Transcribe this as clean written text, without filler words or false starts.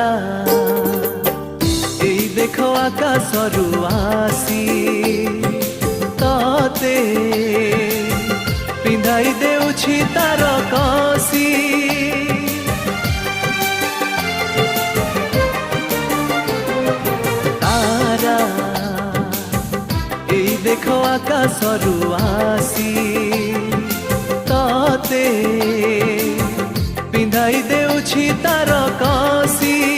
तारा एई देखो आकाशरू आसी तते पिंधाई देउछि तार कसी तारा एई देखो आकाशरू आसी तते पिंधाई देउछि तार कसी